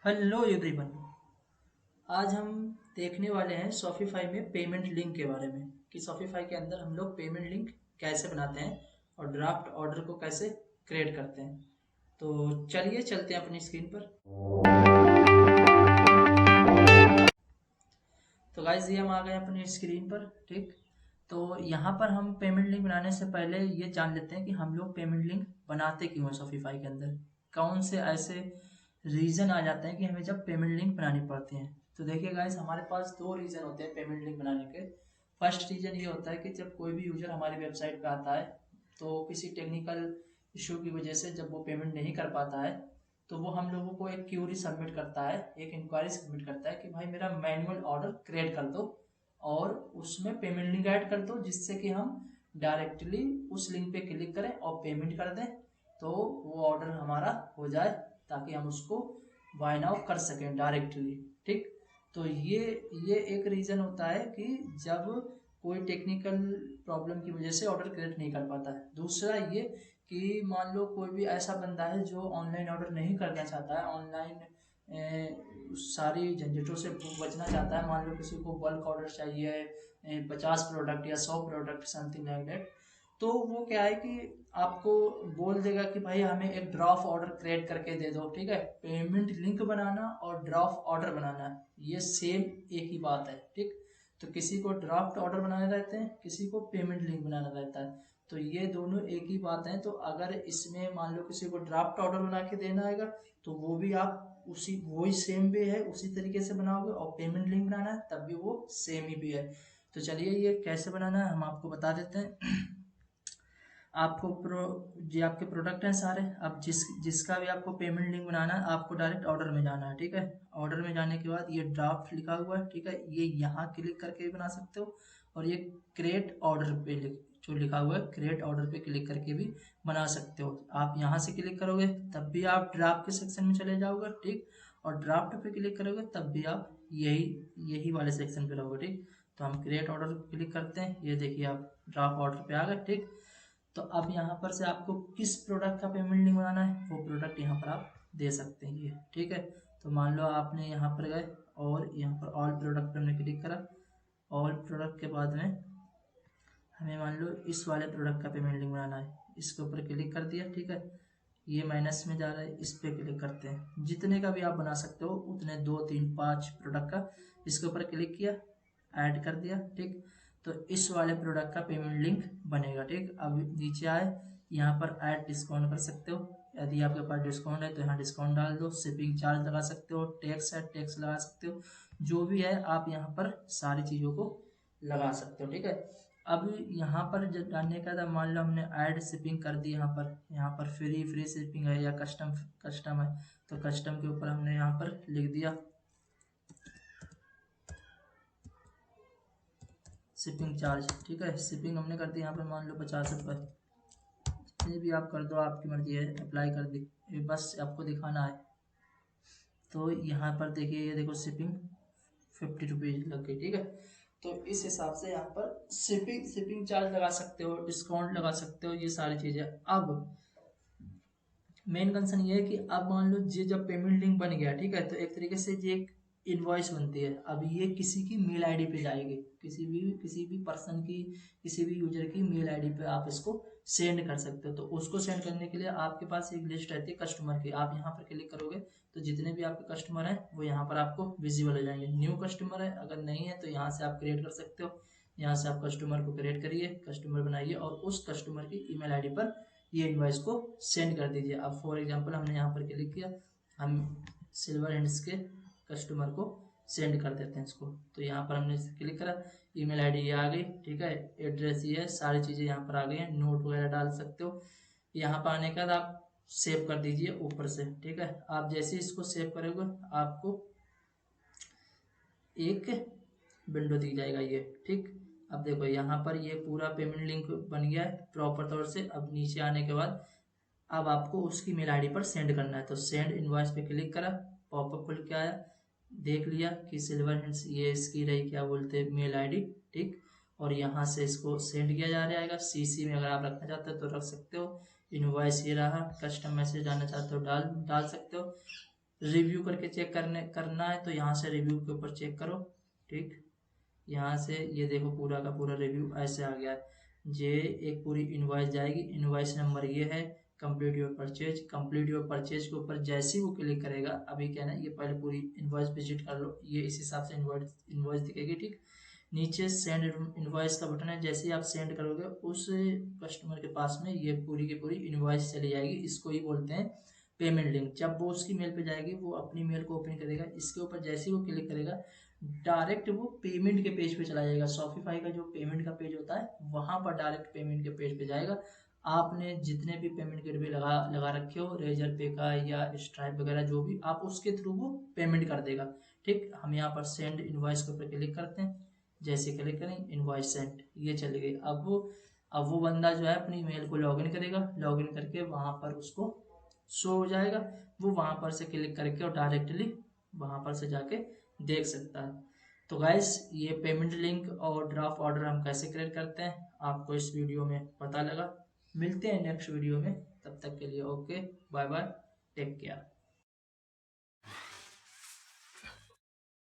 Hello everyone. आज हम देखने वाले हैं शॉपिफाई में पेमेंट लिंक के बारे में कि शॉपिफाई के अंदर हम लोग पेमेंट लिंक कैसे बनाते हैं और ड्राफ्ट ऑर्डर को कैसे क्रिएट करते हैं। तो चलिए चलते हैं अपनी स्क्रीन पर। तो गाइज ये हम आ गए अपनी स्क्रीन पर। ठीक, तो यहाँ पर हम पेमेंट लिंक बनाने से पहले ये जान लेते हैं कि हम लोग पेमेंट लिंक बनाते क्यों हैं शॉपिफाई के अंदर। कौन से ऐसे रीज़न आ जाते हैं कि हमें जब पेमेंट लिंक बनानी पड़ती है। तो देखिए गाइस, हमारे पास दो रीज़न होते हैं पेमेंट लिंक बनाने के। फर्स्ट रीज़न ये होता है कि जब कोई भी यूज़र हमारी वेबसाइट पे आता है तो किसी टेक्निकल इशू की वजह से जब वो पेमेंट नहीं कर पाता है तो वो हम लोगों को एक क्यूरी सबमिट करता है, एक इंक्वायरी सबमिट करता है कि भाई मेरा मैनुअल ऑर्डर क्रिएट कर दो और उसमें पेमेंट लिंक ऐड कर दो, जिससे कि हम डायरेक्टली उस लिंक पे क्लिक करें और पेमेंट कर दें तो वो ऑर्डर हमारा हो जाए, ताकि हम उसको बाय नाउ कर सकें डायरेक्टली। ठीक, तो ये एक रीज़न होता है कि जब कोई टेक्निकल प्रॉब्लम की वजह से ऑर्डर क्रिएट नहीं कर पाता है। दूसरा ये कि मान लो कोई भी ऐसा बंदा है जो ऑनलाइन ऑर्डर नहीं करना चाहता है, ऑनलाइन सारी झंझटों से बचना चाहता है। मान लो किसी को बल्क ऑर्डर चाहिए, 50 प्रोडक्ट या 100 प्रोडक्ट, समथिंग लाइक दैट। तो वो क्या है कि आपको बोल देगा कि भाई हमें एक ड्राफ्ट ऑर्डर क्रिएट करके दे दो। ठीक है, पेमेंट लिंक बनाना और ड्राफ्ट ऑर्डर बनाना ये सेम एक ही बात है। ठीक, तो किसी को ड्राफ्ट ऑर्डर बनाने रहते हैं, किसी को पेमेंट लिंक बनाना रहता है। तो ये दोनों एक ही बात है। तो अगर इसमें मान लो किसी को ड्राफ्ट ऑर्डर बना के देना आएगा तो वो भी आप उसी वही सेम वे है, उसी तरीके से बनाओगे। और पेमेंट लिंक बनाना है तब भी वो सेम ही भी है। तो चलिए ये कैसे बनाना है हम आपको बता देते हैं। आपको जो आपके प्रोडक्ट हैं सारे, अब जिसका भी आपको पेमेंट लिंक बनाना है आपको डायरेक्ट ऑर्डर में जाना है। ठीक है, ऑर्डर में जाने के बाद ये ड्राफ्ट लिखा हुआ है, ठीक है, ये यहाँ क्लिक करके भी बना सकते हो। और ये क्रिएट ऑर्डर पे जो लिखा हुआ है क्रिएट ऑर्डर पे क्लिक करके भी बना सकते हो। आप यहाँ से क्लिक करोगे तब भी आप ड्राफ्ट के सेक्शन में चले जाओगे। ठीक, और ड्राफ्ट पे क्लिक करोगे तब भी आप यही यही वाले सेक्शन पे रहोगे। ठीक, तो हम क्रिएट ऑर्डर क्लिक करते हैं, ये देखिए आप ड्राफ्ट ऑर्डर पे आ गए। ठीक, तो अब यहाँ पर से आपको किस प्रोडक्ट का पेमेंट लिंक बनाना है वो प्रोडक्ट यहाँ पर आप दे सकते हैं ये। ठीक है, तो मान लो आपने यहाँ पर गए और यहाँ पर ऑल प्रोडक्ट पर हमने क्लिक करा। ऑल प्रोडक्ट के बाद में हमें मान लो इस वाले प्रोडक्ट का पेमेंट लिंक बनाना है, इसके ऊपर क्लिक कर दिया। ठीक है, ये माइनस में जा रहा है, इस पर क्लिक करते हैं। जितने का भी आप बना सकते हो उतने 2 3 5 प्रोडक्ट का इसके ऊपर क्लिक किया, ऐड कर दिया। ठीक, तो इस वाले प्रोडक्ट का पेमेंट लिंक बनेगा। ठीक, अब नीचे आए, यहाँ पर ऐड डिस्काउंट कर सकते हो। यदि आपके पास डिस्काउंट है तो यहाँ डिस्काउंट डाल दो। शिपिंग चार्ज लगा सकते हो, टैक्स है टैक्स लगा सकते हो, जो भी है आप यहाँ पर सारी चीज़ों को लगा सकते हो। ठीक है, अब यहाँ पर जानने का था, मान लो हमने ऐड शिपिंग कर दी। यहाँ पर फ्री शिपिंग है या कस्टम कस्टम है, तो कस्टम के ऊपर हमने यहाँ पर लिख दिया शिपिंग चार्ज। ठीक है, शिपिंग हमने कर दी यहाँ पर मान लो 50 रुपये। जितने भी आप कर दो, आपकी मर्जी है, अप्लाई कर दी, ये बस आपको दिखाना है। तो यहाँ पर देखिए, ये देखो शिपिंग 50 रुपीज़ लग गई। ठीक है, तो इस हिसाब से यहाँ पर शिपिंग चार्ज लगा सकते हो, डिस्काउंट लगा सकते हो, ये सारी चीज़ें। अब मेन कंसर्न ये है कि अब मान लो ये जब पेमेंट लिंक बन गया, ठीक है, तो एक तरीके से ये एक इनवॉइस बनती है। अब ये किसी की मेल आईडी पे जाएगी, किसी भी पर्सन की, किसी भी यूजर की मेल आईडी पे आप इसको सेंड कर सकते हो। तो उसको सेंड करने के लिए आपके पास एक लिस्ट रहती है कस्टमर की। आप यहाँ पर क्लिक करोगे तो जितने भी आपके कस्टमर हैं वो यहाँ पर आपको विजिबल हो जाएंगे। न्यू कस्टमर है, अगर नहीं है तो यहाँ से आप क्रिएट कर सकते हो। यहाँ से आप कस्टमर को क्रिएट करिए, कस्टमर बनाइए और उस कस्टमर की ईमेल आईडी पर ये इनवॉइस को सेंड कर दीजिए। अब फॉर एग्जांपल हमने यहाँ पर क्लिक किया, हम सिल्वर हैंड्स के कस्टमर को सेंड कर देते हैं इसको। तो यहाँ पर हमने क्लिक करा, ईमेल आईडी ये आ गई। ठीक है, एड्रेस ये है, सारी चीज़ें यहाँ पर आ गई हैं, नोट वगैरह डाल सकते हो। यहाँ पर आने के बाद आप सेव कर दीजिए ऊपर से। ठीक है, आप जैसे इसको सेव करोगे आपको एक विंडो दी जाएगा ये। ठीक, अब देखो यहाँ पर ये पूरा पेमेंट लिंक बन गया है प्रॉपर तौर से। अब नीचे आने के बाद अब आपको उसकी मेल आईडी पर सेंड करना है, तो सेंड इनवॉइस पे क्लिक करा, पॉपअप खुल के आया, देख लिया कि सिल्वर हैंड्स ये इसकी रही क्या बोलते हैं मेल आईडी। ठीक, और यहाँ से इसको सेंड किया जा रहेगा। सीसी में अगर आप रखना चाहते हो तो रख सकते हो। इनवॉइस ये रहा, कस्टम मैसेज डालना चाहते हो डाल डाल सकते हो। रिव्यू करके चेक करना है तो यहाँ से रिव्यू के ऊपर चेक करो। ठीक, यहाँ से ये देखो पूरा का पूरा रिव्यू ऐसे आ गया है। ये एक पूरी इनवॉइस जाएगी, इनवॉइस नंबर ये है, complete your purchase. Complete your purchase के ऊपर जैसे ही वो क्लिक करेगा, अभी क्या है ना, ये पहले पूरी इनवॉइस विजिट कर लो, ये इस हिसाब से इनवॉइस दिखेगी। ठीक, नीचे सेंड इनवॉइस का बटन है, जैसे ही आप सेंड करोगे उस कस्टमर के पास में ये पूरी की पूरी इनवॉइस चली जाएगी। इसको ही बोलते हैं पेमेंट लिंक। जब वो उसकी मेल पे जाएगी, वो अपनी मेल को ओपन करेगा, इसके ऊपर जैसे ही वो क्लिक करेगा डायरेक्ट वो पेमेंट के पेज पे चला जाएगा। शॉपिफाई का जो पेमेंट का पेज होता है वहां पर डायरेक्ट पेमेंट के पेज पे जाएगा। आपने जितने भी पेमेंट गेटवे लगा रखे हो, रेजर पे का या स्ट्राइप वगैरह जो भी, आप उसके थ्रू वो पेमेंट कर देगा। ठीक, हम यहाँ पर सेंड इनवॉइस के ऊपर क्लिक करते हैं, जैसे क्लिक करें इनवॉइस सेंड, ये चली गई। अब वो बंदा जो है अपनी मेल को लॉगिन करेगा, लॉगिन करके वहां पर उसको शो हो जाएगा, वो वहां पर से क्लिक करके और डायरेक्टली वहां पर से जाके देख सकता है। तो गाइस, ये पेमेंट लिंक और ड्राफ्ट ऑर्डर हम कैसे क्रिएट करते हैं आपको इस वीडियो में पता लगा। मिलते हैं नेक्स्ट वीडियो में, तब तक के लिए okay, bye bye, take care.